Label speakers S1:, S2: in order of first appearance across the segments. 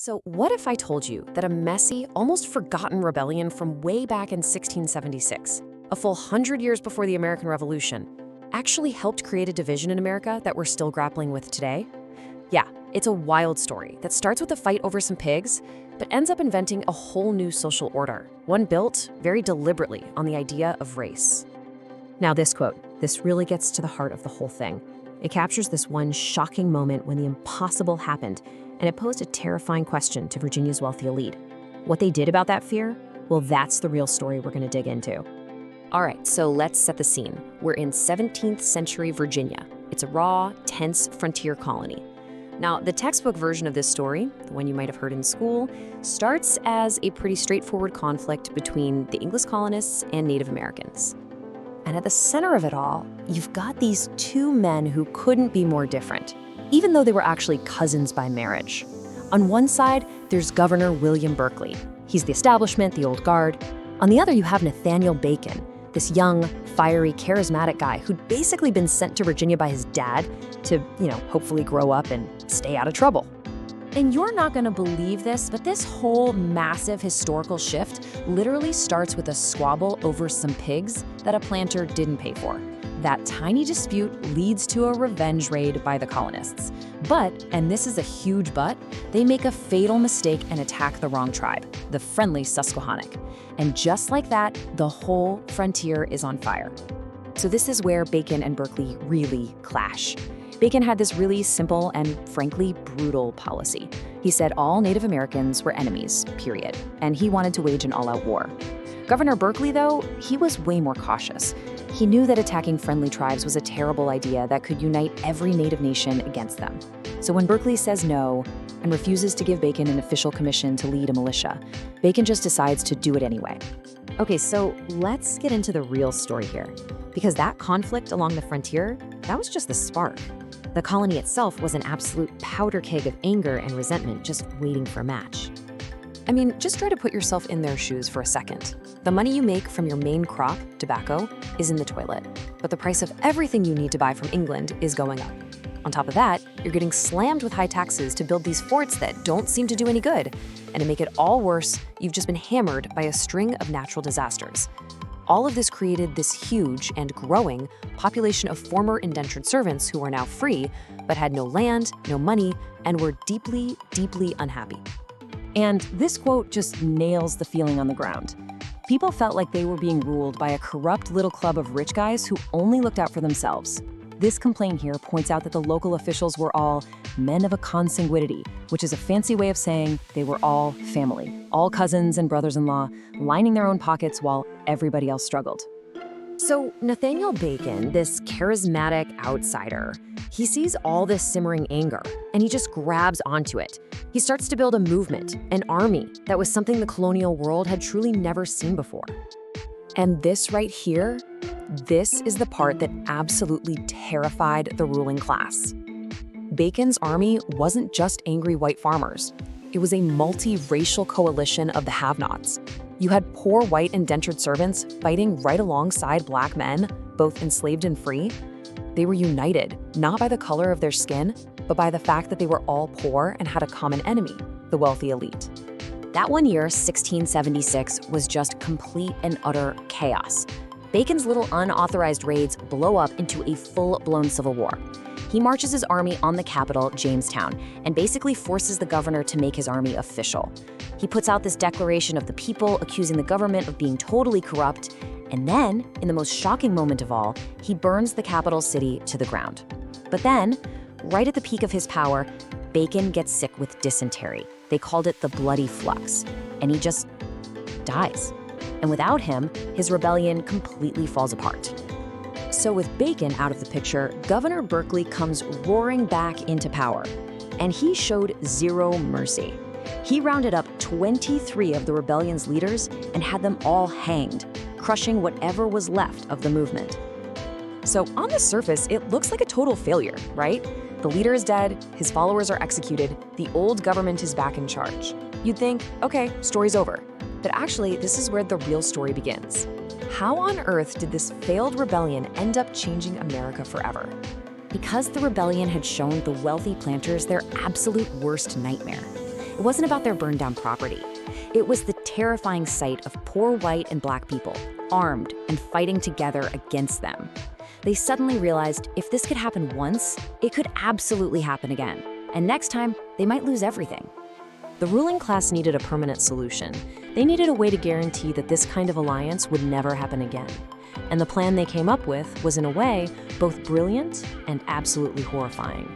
S1: So, what if I told you that a messy, almost forgotten rebellion from way back in 1676, a full 100 years before the American Revolution, actually helped create a division in America that we're still grappling with today? Yeah, it's a wild story that starts with a fight over some pigs, but ends up inventing a whole new social order, one built very deliberately on the idea of race. Now, this quote, this really gets to the heart of the whole thing. It captures this one shocking moment when the impossible happened, and it posed a terrifying question to Virginia's wealthy elite. What they did about that fear? Well, that's the real story we're going to dig into. All right, so let's set the scene. We're in 17th century Virginia. It's a raw, tense frontier colony. Now, the textbook version of this story, the one you might have heard in school, starts as a pretty straightforward conflict between the English colonists and Native Americans. And at the center of it all, you've got these two men who couldn't be more different, even though they were actually cousins by marriage. On one side, there's Governor William Berkeley. He's the establishment, the old guard. On the other, you have Nathaniel Bacon, this young, fiery, charismatic guy who'd basically been sent to Virginia by his dad to, hopefully grow up and stay out of trouble. And you're not going to believe this, but this whole massive historical shift literally starts with a squabble over some pigs that a planter didn't pay for. That tiny dispute leads to a revenge raid by the colonists. But, and this is a huge but, they make a fatal mistake and attack the wrong tribe, the friendly Susquehannock. And just like that, the whole frontier is on fire. So this is where Bacon and Berkeley really clash. Bacon had this really simple and frankly brutal policy. He said all Native Americans were enemies, period, and he wanted to wage an all-out war. Governor Berkeley, though, he was way more cautious. He knew that attacking friendly tribes was a terrible idea that could unite every Native nation against them. So when Berkeley says no and refuses to give Bacon an official commission to lead a militia, Bacon just decides to do it anyway. Okay, so let's get into the real story here, because that conflict along the frontier, that was just the spark. The colony itself was an absolute powder keg of anger and resentment just waiting for a match. I mean, just try to put yourself in their shoes for a second. The money you make from your main crop, tobacco, is in the toilet, but the price of everything you need to buy from England is going up. On top of that, you're getting slammed with high taxes to build these forts that don't seem to do any good. And to make it all worse, you've just been hammered by a string of natural disasters. All of this created this huge and growing population of former indentured servants who are now free, but had no land, no money, and were deeply, deeply unhappy.
S2: And this quote just nails the feeling on the ground. People felt like they were being ruled by a corrupt little club of rich guys who only looked out for themselves. This complaint here points out that the local officials were all men of a consanguinity, which is a fancy way of saying they were all family, all cousins and brothers-in-law, lining their own pockets while everybody else struggled.
S1: So Nathaniel Bacon, this charismatic outsider, he sees all this simmering anger, and he just grabs onto it. He starts to build a movement, an army, that was something the colonial world had truly never seen before. And this right here, this is the part that absolutely terrified the ruling class. Bacon's army wasn't just angry white farmers. It was a multi-racial coalition of the have-nots. You had poor white indentured servants fighting right alongside black men, both enslaved and free. They were united, not by the color of their skin, but by the fact that they were all poor and had a common enemy, the wealthy elite. That one year, 1676, was just complete and utter chaos. Bacon's little unauthorized raids blow up into a full-blown civil war. He marches his army on the capital, Jamestown, and basically forces the governor to make his army official. He puts out this declaration of the people, accusing the government of being totally corrupt, and then, in the most shocking moment of all, he burns the capital city to the ground. But then, right at the peak of his power, Bacon gets sick with dysentery. They called it the bloody flux, and he just dies. And without him, his rebellion completely falls apart. So with Bacon out of the picture, Governor Berkeley comes roaring back into power, and he showed zero mercy. He rounded up 23 of the rebellion's leaders and had them all hanged, crushing whatever was left of the movement. So on the surface, it looks like a total failure, right? The leader is dead, his followers are executed, the old government is back in charge. You'd think, okay, story's over. But actually, this is where the real story begins. How on earth did this failed rebellion end up changing America forever? Because the rebellion had shown the wealthy planters their absolute worst nightmare. It
S3: wasn't about their burned down property. It was the terrifying sight of poor white and black people, armed and fighting together against them. They suddenly realized if this could happen once, it could absolutely happen again. And next time, they might lose everything.
S2: The ruling class needed a permanent solution. They needed a way to guarantee that this kind of alliance would never happen again. And the plan they came up with was, in a way, both brilliant and absolutely horrifying.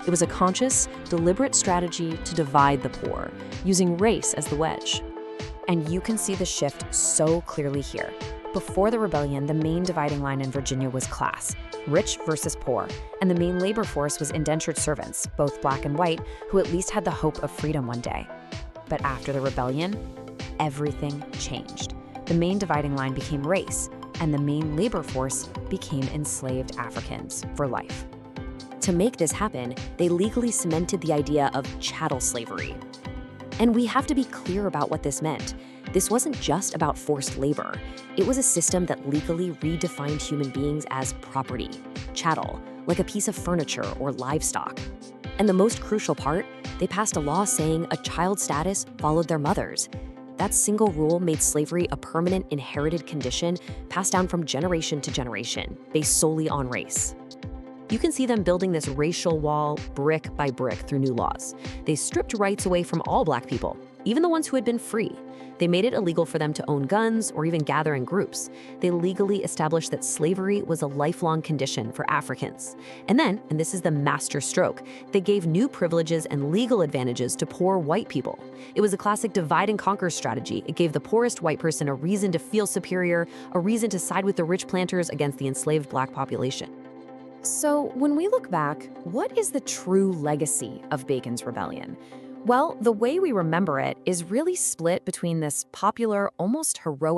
S2: It was a conscious, deliberate strategy to divide the poor, using race as the wedge.
S3: And you can see the shift so clearly here. Before the rebellion, the main dividing line in Virginia was class, rich versus poor, and the main labor force was indentured servants, both black and white, who at least had the hope of freedom one day. But after the rebellion, everything changed. The main dividing line became race, and the main labor force became enslaved Africans for life. To make this happen, they legally cemented the idea of chattel slavery. And we have to be clear about what this meant. This wasn't just about forced labor. It was a system that legally redefined human beings as property, chattel, like a piece of furniture or livestock. And the most crucial part, they passed a law saying a child's status followed their mother's. That single rule made slavery a permanent inherited condition passed down from generation to generation, based solely on race. You can see them building this racial wall brick by brick through new laws. They stripped rights away from all black people, even the ones who had been free. They made it illegal for them to own guns or even gather in groups. They legally established that slavery was a lifelong condition for Africans. And then, and this is the master stroke, they gave new privileges and legal advantages to poor white people. It was a classic divide and conquer strategy. It gave the poorest white person a reason to feel superior, a reason to side with the rich planters against the enslaved black population.
S1: So, when we look back, what is the true legacy of Bacon's rebellion? Well, the way we remember it is really split between this popular, almost heroic